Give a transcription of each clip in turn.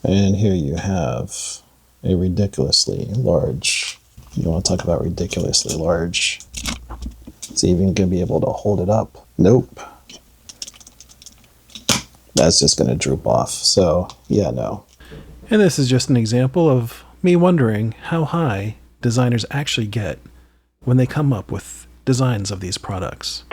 And here you have a ridiculously large, you want to talk about ridiculously large. Is it even going to be able to hold it up? Nope. That's just going to droop off. So yeah, no. And this is just an example of me wondering how high designers actually get when they come up with designs of these products.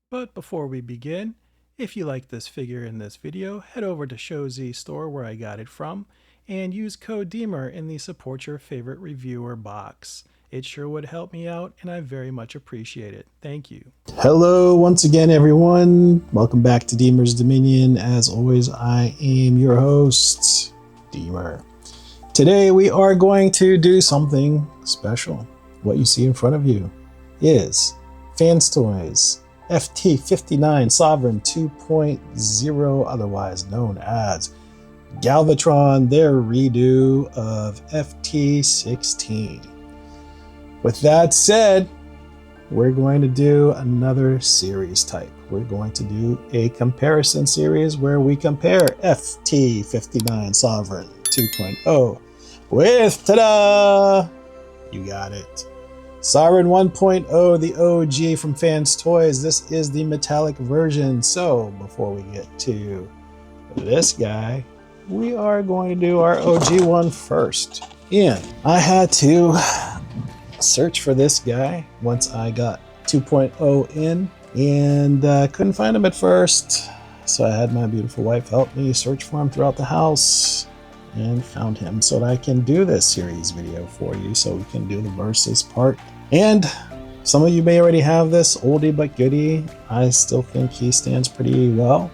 But before we begin, if you like this figure in this video, head over to Show.Z Store where I got it from, and use code Deemer in the Support Your Favorite Reviewer box. It sure would help me out, and I very much appreciate it. Thank you. Hello once again, everyone. Welcome back to Deemer's Dominion. As always, I am your host, Deemer. Today we are going to do something special. What you see in front of you is FansToys FT-16M Sovereign 2.0, otherwise known as Galvatron, their redo of FT-16. With that said, we're going to do another series type. We're going to do a comparison series where we compare FT-16M Sovereign 2.0 with, ta-da! You got it. Sovereign 1.0, the OG from Fans Toys. This is the metallic version. So before we get to this guy, we are going to do our OG one first. And I had to search for this guy once I got 2.0 in, and couldn't find him at first. So I had my beautiful wife help me search for him throughout the house and found him so that I can do this series video for you, so we can do the versus part. And some of you may already have this oldie but goodie. I still think he stands pretty well.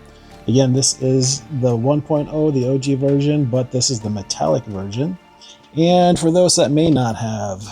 Again, this is the 1.0, the OG version, but this is the metallic version. And for those that may not have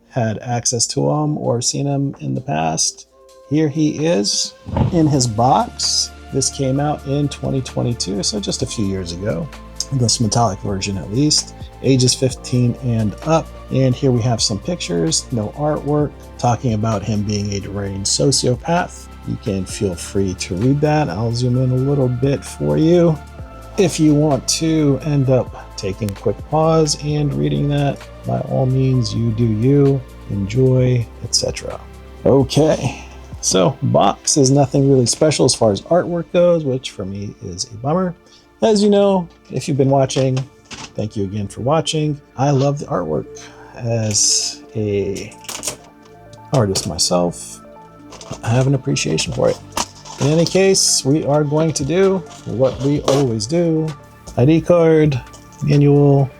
had access to him or seen him in the past, here he is in his box. This came out in 2022, so just a few years ago. This metallic version at least, ages 15 and up. And here we have some pictures, no artwork, talking about him being a deranged sociopath. You can feel free to read that. I'll zoom in a little bit for you if you want to end up taking a quick pause and reading that. By all means, you do you, enjoy, etc. Okay, so box is nothing really special as far as artwork goes, which for me is a bummer. As you know, if you've been watching, thank you again for watching. I love the artwork. As a artist myself, I have an appreciation for it. In any case, we are going to do what we always do. ID card, manual.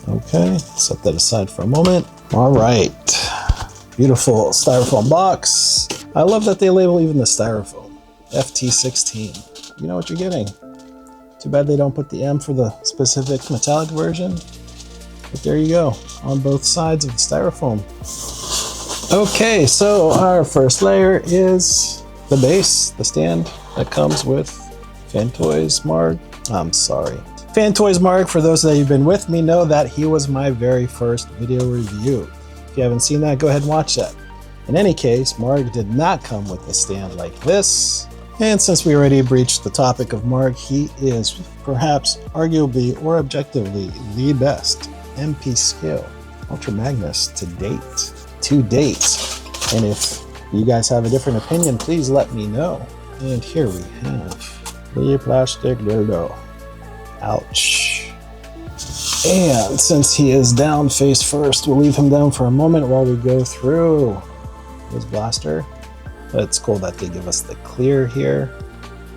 Okay, set that aside for a moment. All right, beautiful styrofoam box. I love that they label even the styrofoam. FT-16. You know what you're getting. Too bad they don't put the M for the specific metallic version. But there you go, on both sides of the styrofoam. Okay, so our first layer is the base, the stand that comes with FanToys Marg. FanToys Marg, for those that have been with me, know that he was my very first video review. If you haven't seen that, go ahead and watch that. In any case, Marg did not come with a stand like this. And since we already breached the topic of Marg, he is perhaps arguably or objectively the best MP scale Ultra Magnus to date. And if you guys have a different opinion, please let me know. And here we have the plastic dildo. Ouch. And since he is down face first, we'll leave him down for a moment while we go through his blaster. But it's cool that they give us the clear here.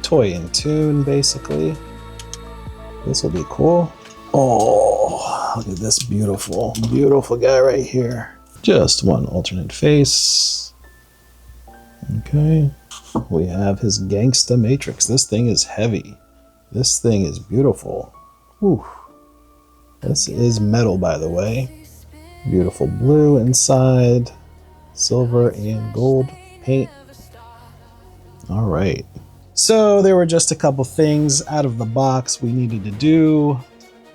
Toy in tune, basically. This will be cool. Oh, look at this beautiful, beautiful guy right here. Just one alternate face. Okay. We have his Gangsta Matrix. This thing is heavy. This thing is beautiful. Whew. This is metal, by the way. Beautiful blue inside. Silver and gold paint. All right. So there were just a couple things out of the box we needed to do.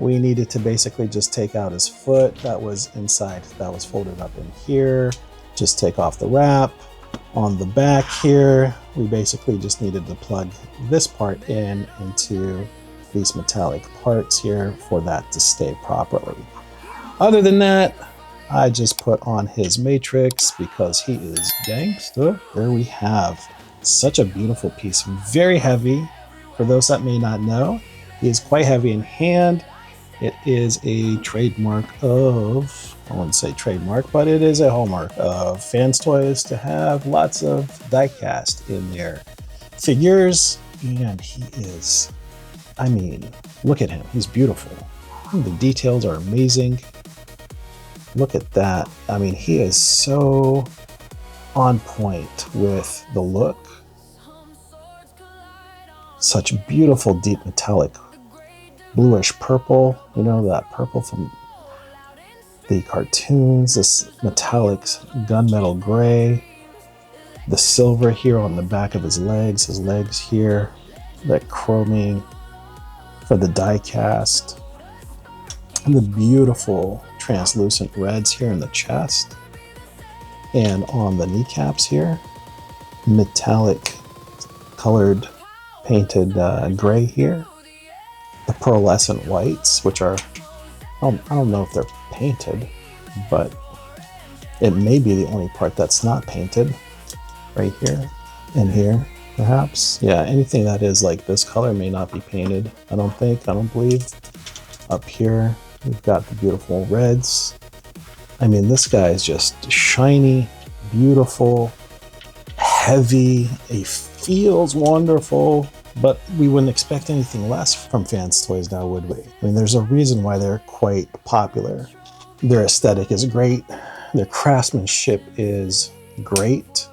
we needed to basically just take out his foot that was inside, that was folded up in here. Just take off the wrap. On the back here, we basically just needed to plug this part into these metallic parts here for that to stay properly. Other than that, I just put on his matrix because he is gangster. There we have such a beautiful piece, very heavy. For those that may not know, he is quite heavy in hand. It is a trademark of, I wouldn't say trademark, but it is a hallmark of Fans Toys to have lots of die-cast in their figures. And he is, I mean, look at him. He's beautiful. The details are amazing. Look at that. I mean, he is so on point with the look. Such beautiful deep metallic bluish purple, you know, that purple from the cartoons, this metallic gunmetal gray, the silver here on the back of his legs here, that chroming for the die cast, and the beautiful translucent reds here in the chest and on the kneecaps here, metallic colored painted gray here, the pearlescent whites, which are, I don't know if they're painted, but it may be the only part that's not painted, right here and here perhaps. Yeah, anything that is like this color may not be painted, I don't believe. Up here we've got the beautiful reds. I mean, this guy is just shiny, beautiful, heavy, he feels wonderful, but we wouldn't expect anything less from Fans Toys now, would we? I mean, there's a reason why they're quite popular. Their aesthetic is great. Their craftsmanship is great.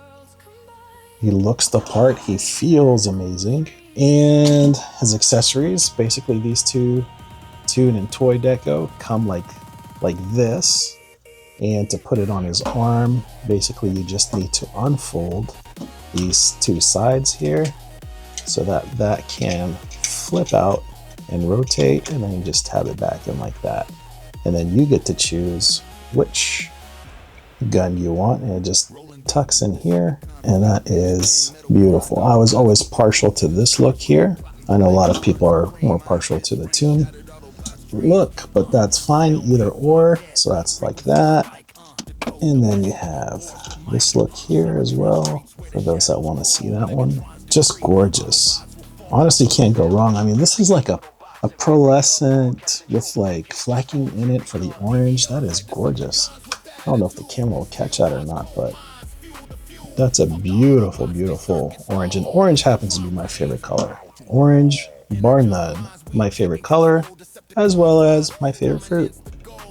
He looks the part. He feels amazing. And his accessories, basically these two Tune and Toy Deco, come like this. And to put it on his arm, basically you just need to unfold these two sides here so that can flip out and rotate, and then you just tab it back in like that. And then you get to choose which gun you want, and it just tucks in here, and that is beautiful. I was always partial to this look here. I know a lot of people are more partial to the Tune look, but that's fine, either or. So that's like that. And then you have this look here as well, for those that want to see that one. Just gorgeous. Honestly, can't go wrong. I mean, this is like a pearlescent with like flecking in it for the orange. That is gorgeous. I don't know if the camera will catch that or not, but that's a beautiful, beautiful orange. And orange happens to be my favorite color. Orange, bar none, my favorite color, as well as my favorite fruit.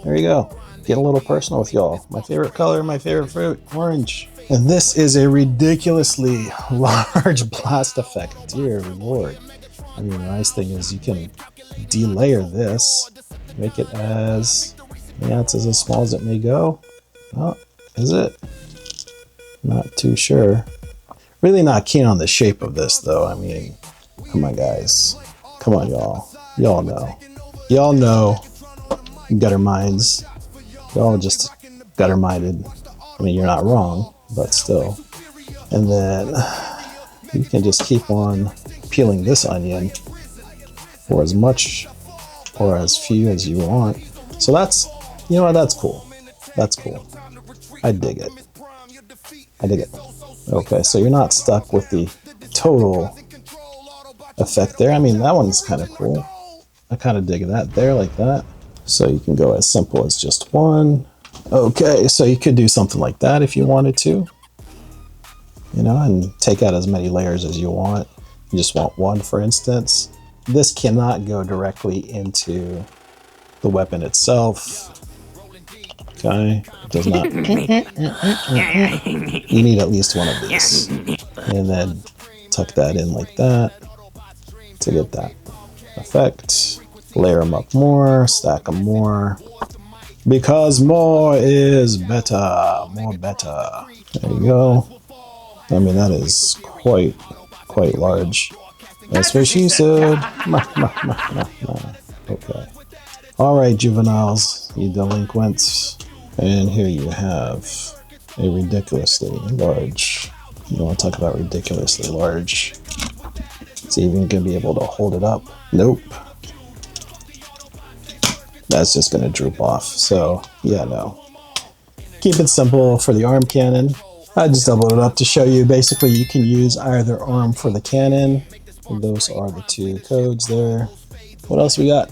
There you go. Get a little personal with y'all. My favorite color, my favorite fruit, orange. And this is a ridiculously large blast effect. Dear Lord. I mean, the nice thing is you can delayer this, make it as, yeah, it's as small as it may go. Oh, is it? Not too sure. Really not keen on the shape of this though. I mean, come on guys. Come on y'all. Y'all know. Y'all know. Gutter minds. Y'all just gutter minded. I mean, you're not wrong, but still. And then you can just keep on peeling this onion for as much or as few as you want. So that's, you know what, that's cool. That's cool. I dig it. I dig it. Okay, so you're not stuck with the total effect there. I mean, that one's kind of cool. I kind of dig that there like that. So you can go as simple as just one. Okay, so you could do something like that if you wanted to, you know, and take out as many layers as you want. You just want one, for instance. This cannot go directly into the weapon itself. Okay, it does not. You need at least one of these. And then tuck that in like that to get that effect. Layer them up more, stack them more. Because more is better. More better. There you go. I mean, that is quite large. That's what she said. Okay. All right, juveniles, you delinquents. And here you have a ridiculously large. You want to talk about ridiculously large. It's even going to be able to hold it up. Nope. That's just going to droop off. So, yeah, no. Keep it simple for the arm cannon. I just doubled it up to show you. Basically, you can use either arm for the cannon. And those are the two codes there. What else we got?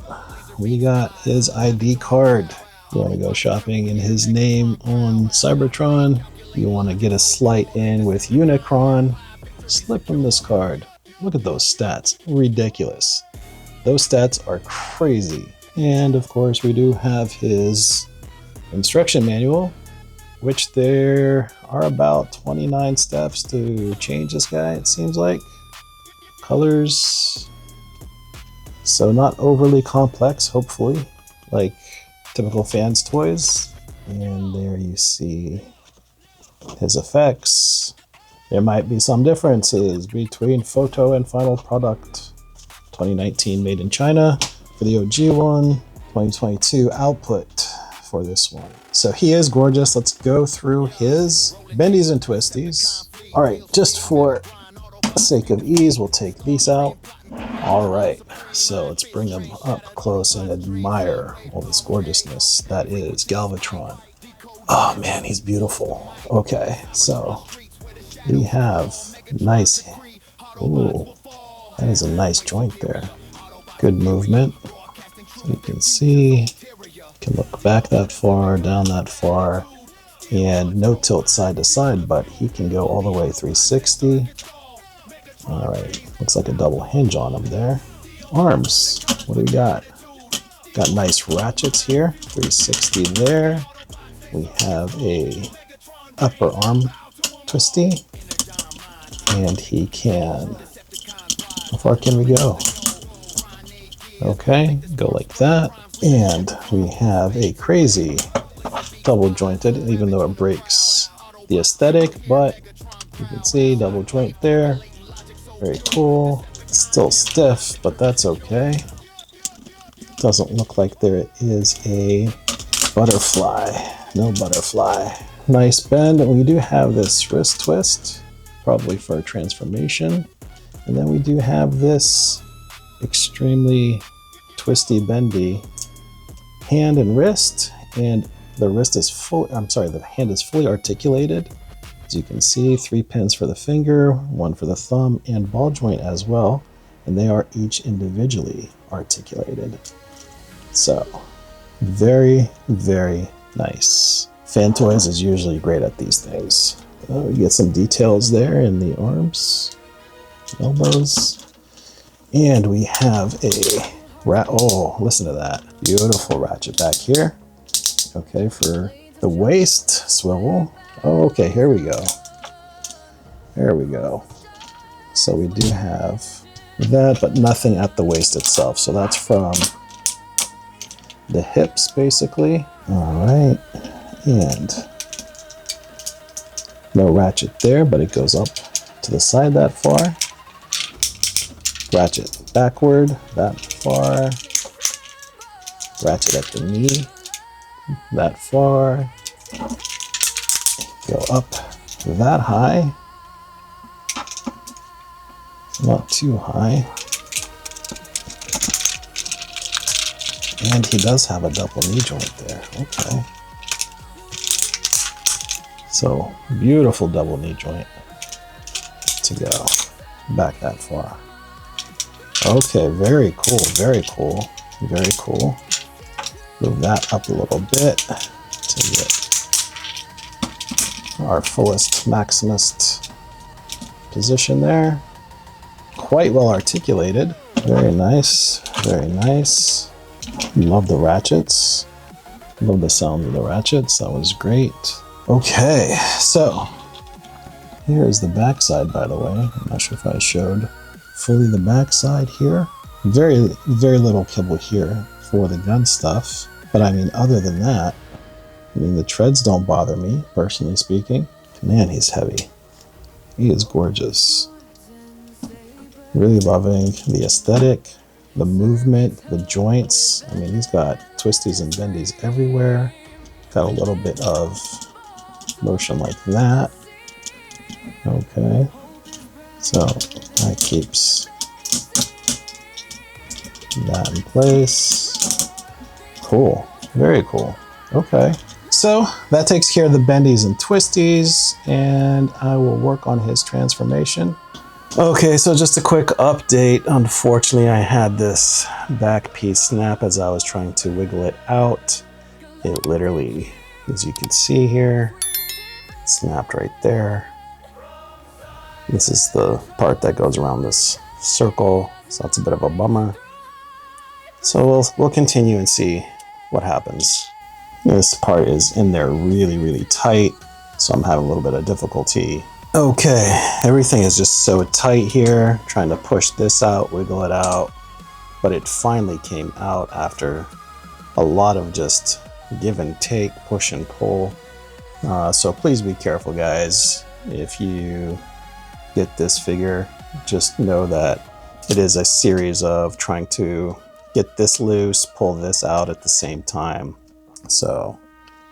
We got his ID card. You want to go shopping in his name on Cybertron. You want to get a slight in with Unicron. Slip him this card. Look at those stats. Ridiculous. Those stats are crazy. And of course, we do have his instruction manual, which there are about 29 steps to change this guy, it seems like. Colors. So not overly complex, hopefully, like typical Fans Toys. And there you see his effects. There might be some differences between photo and final product. 2019 made in China for the OG one, 2022 output for this one. So he is gorgeous. Let's go through his Bendies and Twisties. All right, just for the sake of ease, we'll take these out. All right, so let's bring them up close and admire all this gorgeousness that is Galvatron. Oh man, he's beautiful. Okay, so we have nice, ooh, that is a nice joint there. Good movement. So you can see, you can look back that far, down that far, and no tilt side to side, but he can go all the way 360. All right, looks like a double hinge on him there. Arms, what do we got? Got nice ratchets here, 360 there. We have a upper arm twisty, and he can, how far can we go? Okay, go like that. And we have a crazy double jointed, even though it breaks the aesthetic, but you can see double joint there. Very cool. Still stiff, but that's okay. Doesn't look like there is a butterfly. No butterfly. Nice bend. And we do have this wrist twist, probably for a transformation. And then we do have this extremely twisty, bendy hand and wrist. And the wrist is full, I'm sorry, the hand is fully articulated. As you can see, 3 pins for the finger, 1 for the thumb, and ball joint as well. And they are each individually articulated. So, very, very nice. FansToys is usually great at these things. We get some details there in the arms, elbows. And we have a oh, listen to that. Beautiful ratchet back here. Okay, for the waist swivel. Oh, okay, here we go. There we go. So we do have that, but nothing at the waist itself. So that's from the hips, basically. All right, and no ratchet there, but it goes up to the side that far. Ratchet backward that far. Ratchet at the knee that far. Go up that high. Not too high. And he does have a double knee joint there. Okay. So, beautiful double knee joint to go back that far. Okay, very cool, very cool, very cool. Move that up a little bit to get our fullest, maximist position there. Quite well articulated. Very nice, very nice. Love the ratchets. Love the sound of the ratchets. That was great. Okay, so here's the backside, by the way. I'm not sure if I showed fully the backside here. Very, very little kibble here for the gun stuff. But I mean, other than that, I mean, the treads don't bother me, personally speaking. Man, he's heavy. He is gorgeous. Really loving the aesthetic. the movement, the joints. I mean, he's got twisties and bendies everywhere. Got a little bit of motion like that. Okay. So that keeps that in place. Cool. Very cool. Okay. So that takes care of the bendies and twisties, and I will work on his transformation. Okay, so just a quick update. Unfortunately, I had this back piece snap as I was trying to wiggle it out. It literally, as you can see here, snapped right there. This is the part that goes around this circle, so that's a bit of a bummer. So we'll continue and see what happens. This part is in there really, really tight, so I'm having a little bit of difficulty. Okay, everything is just so tight here, trying to push this out, wiggle it out, but it finally came out after a lot of just give and take, push and pull. So please be careful, guys. If you get this figure, just know that it is a series of trying to get this loose, pull this out at the same time. So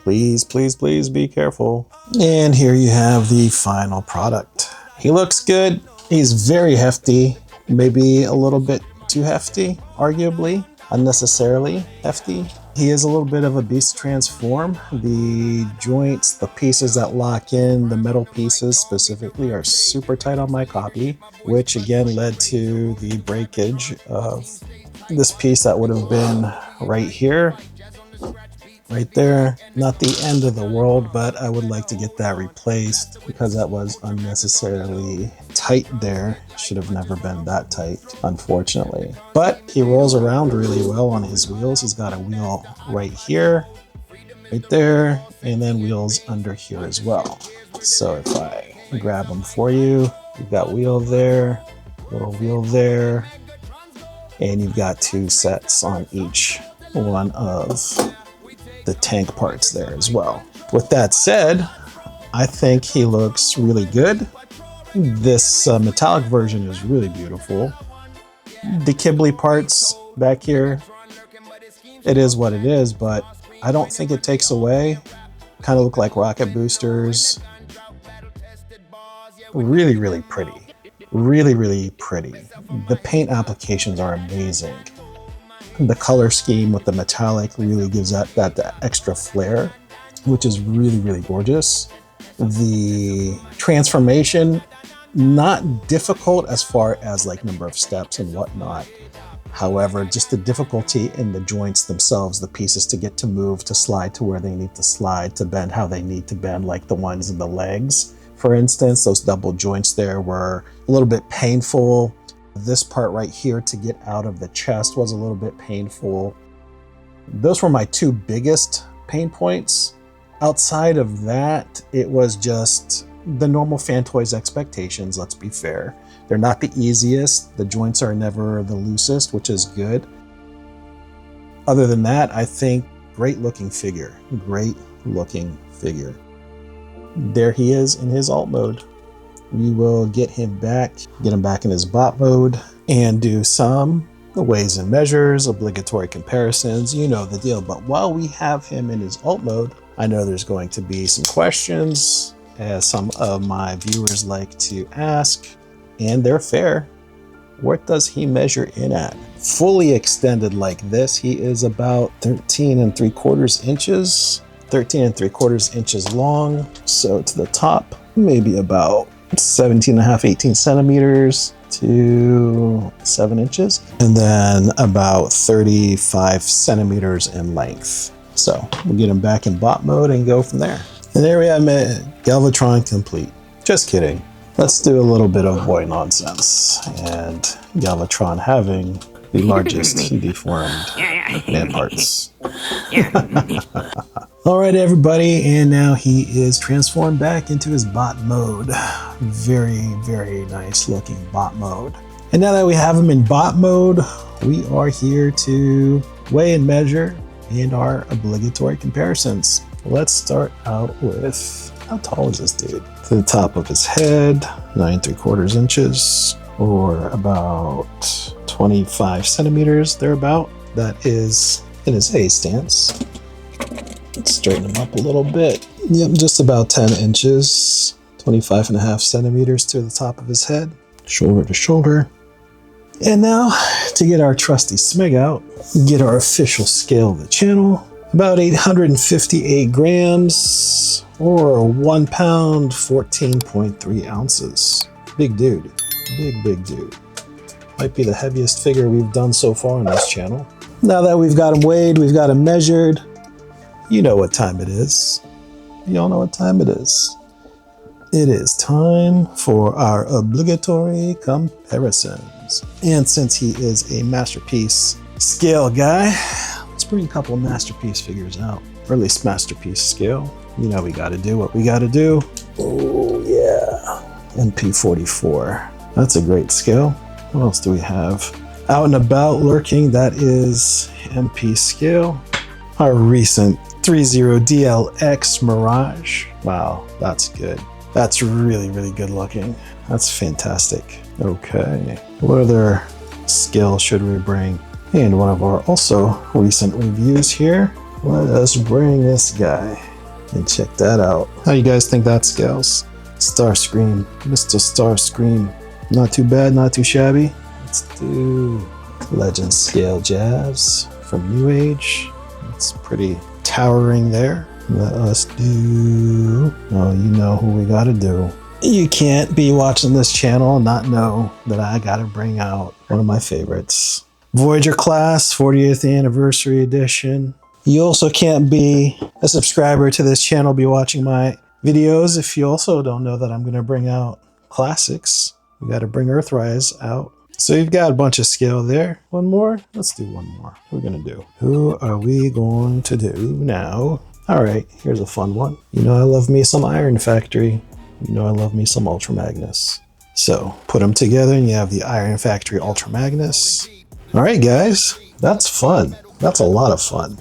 please, please, please be careful. And here you have the final product. He looks good. He's very hefty, maybe a little bit too hefty, arguably, unnecessarily hefty. He is a little bit of a beast to transform. The joints, the pieces that lock in, the metal pieces specifically, are super tight on my copy, which again led to the breakage of this piece that would have been right here. Right there, not the end of the world, but I would like to get that replaced because that was unnecessarily tight there. Should have never been that tight, unfortunately. But he rolls around really well on his wheels. He's got a wheel right here, right there, and then wheels under here as well. So if I grab them for you, you've got wheel there, little wheel there, and you've got two sets on each one of the tank parts there as well. With that said, I think he looks really good. This metallic version is really beautiful. The Kibbly parts back here, it is what it is, but I don't think it takes away. Kind of look like rocket boosters. Really, really pretty. Really, really pretty. The paint applications are amazing. The color scheme with the metallic really gives that extra flair, which is really, really gorgeous. The transformation, not difficult as far as like number of steps and whatnot. However, just the difficulty in the joints themselves, the pieces to get to move, to slide to where they need to slide, to bend how they need to bend, like the ones in the legs. For instance, those double joints there were a little bit painful. This part right here to get out of the chest was a little bit painful. Those were my two biggest pain points. Outside of that, it was just the normal FansToys expectations, let's be fair. They're not the easiest. The joints are never the loosest, which is good. Other than that, I think great looking figure. Great looking figure. There he is in his alt mode. We will get him back in his bot mode and do some weighs and measures, obligatory comparisons, you know the deal. But while we have him in his alt mode, I know there's going to be some questions, as some of my viewers like to ask, and they're fair. What does he measure in at? Fully extended like this, he is about 13 3/4 inches, 13 3/4 inches long. So to the top, maybe about 17.5, 18 centimeters to 7 inches, and then about 35 centimeters in length. So we'll get him back in bot mode and go from there. And there we have it, Galvatron complete. Just kidding. Let's do a little bit of boy nonsense, and Galvatron having the largest deformed man parts. All right, everybody, and now he is transformed back into his bot mode. Very, very nice looking bot mode. And now that we have him in bot mode, we are here to weigh and measure and our obligatory comparisons. Let's start out with, how tall is this dude? To the top of his head, 9 3/4 inches, or about 25 centimeters thereabout. That is in his A stance. Let's straighten him up a little bit. Yep, just about 10 inches, 25.5 centimeters to the top of his head, shoulder to shoulder. And now, to get our trusty smeg out, get our official scale of the channel. About 858 grams, or 1 pound, 14.3 ounces. Big dude. Big dude. Might be the heaviest figure we've done so far on this channel. Now that we've got him weighed, we've got him measured, you know what time it is. Y'all know what time it is. It is time for our obligatory comparisons. And since he is a masterpiece scale guy, let's bring a couple of masterpiece figures out. Or at least masterpiece scale. You know we gotta do what we gotta do. Oh yeah. MP44. That's a great scale. What else do we have? Out and about lurking, that is MP scale. Our recent 30DLX Mirage. Wow, that's good. That's really good looking. That's fantastic. Okay, what other scale should we bring? And one of our also recent reviews here. Let us bring this guy and check that out. How you guys think that scales? Starscream, Mr. Starscream. Not too bad, not too shabby. Let's do Legend Scale Jazz from New Age. It's pretty towering there. Let us do, oh, you know who we gotta do. You can't be watching this channel and not know that I gotta bring out one of my favorites. Voyager Class 40th Anniversary Edition. You also can't be a subscriber to this channel, be watching my videos if you also don't know that I'm gonna bring out classics. We gotta bring Earthrise out. So you've got a bunch of scale there. One more? Let's do one more. What are we gonna do? Who are we going to do now? All right, here's a fun one. You know I love me some Iron Factory. You know I love me some Ultra Magnus. So put them together and you have the Iron Factory Ultra Magnus. All right, guys, that's fun. That's a lot of fun.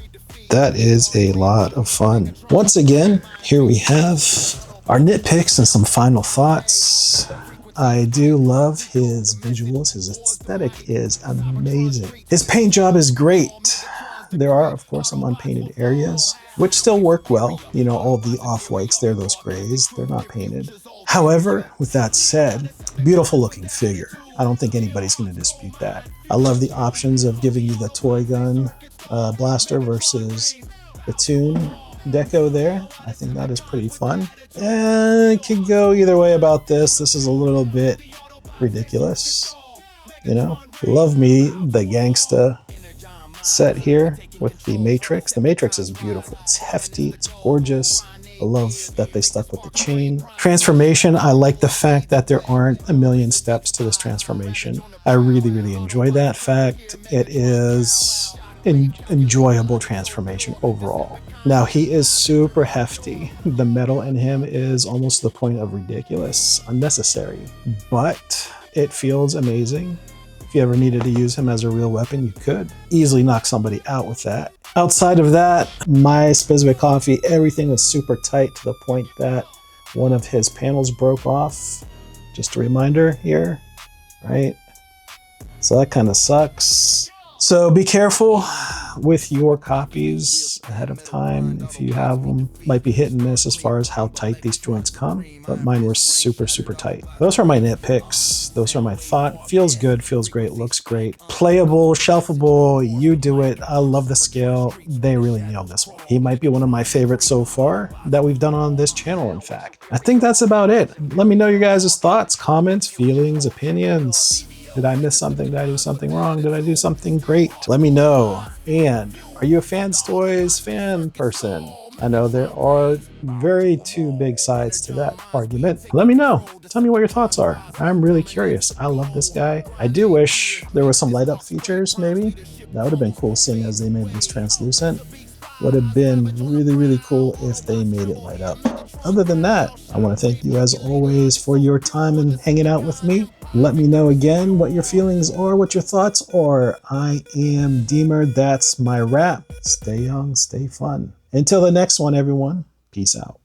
That is a lot of fun. Once again, here we have our nitpicks and some final thoughts. I do love his visuals. His aesthetic is amazing. His paint job is great. There are, of course, some unpainted areas, which still work well. You know, all the off-whites, they're those grays. They're not painted. However, with that said, beautiful looking figure. I don't think anybody's going to dispute that. I love the options of giving you the toy gun blaster versus the Toon deco there. I think that is pretty fun. And it could go either way about this. This is a little bit ridiculous. You know, love me the gangsta set here with the Matrix. The Matrix is beautiful. It's hefty. It's gorgeous. I love that they stuck with the chain. Transformation, I like the fact that there aren't a million steps to this transformation. I really enjoy that fact. It is an enjoyable transformation overall. Now, he is super hefty. The metal in him is almost to the point of ridiculous, unnecessary, but it feels amazing. If you ever needed to use him as a real weapon, you could easily knock somebody out with that. Outside of that, my specific coffee, everything was super tight to the point that one of his panels broke off. Just a reminder here, right? So that kind of sucks. So be careful with your copies ahead of time. If you have them, might be hit and miss as far as how tight these joints come, but mine were super tight. Those are my nitpicks. Those are my thought. Feels good, feels great, looks great. Playable, shelfable, you do it. I love the scale. They really nailed this one. He might be one of my favorites so far that we've done on this channel, in fact. I think that's about it. Let me know your guys' thoughts, comments, feelings, opinions. Did I miss something? Did I do something wrong? Did I do something great? Let me know. And are you a FansToys fan person? I know there are two big sides to that argument. Let me know. Tell me what your thoughts are. I'm really curious. I love this guy. I do wish there was some light up features, maybe. That would have been cool, seeing as they made this translucent. Would have been really cool if they made it light up. Other than that, I want to thank you as always for your time and hanging out with me. Let me know again what your feelings are, what your thoughts are. I am Deemer. That's my rap. Stay young, stay fun. Until the next one, everyone. Peace out.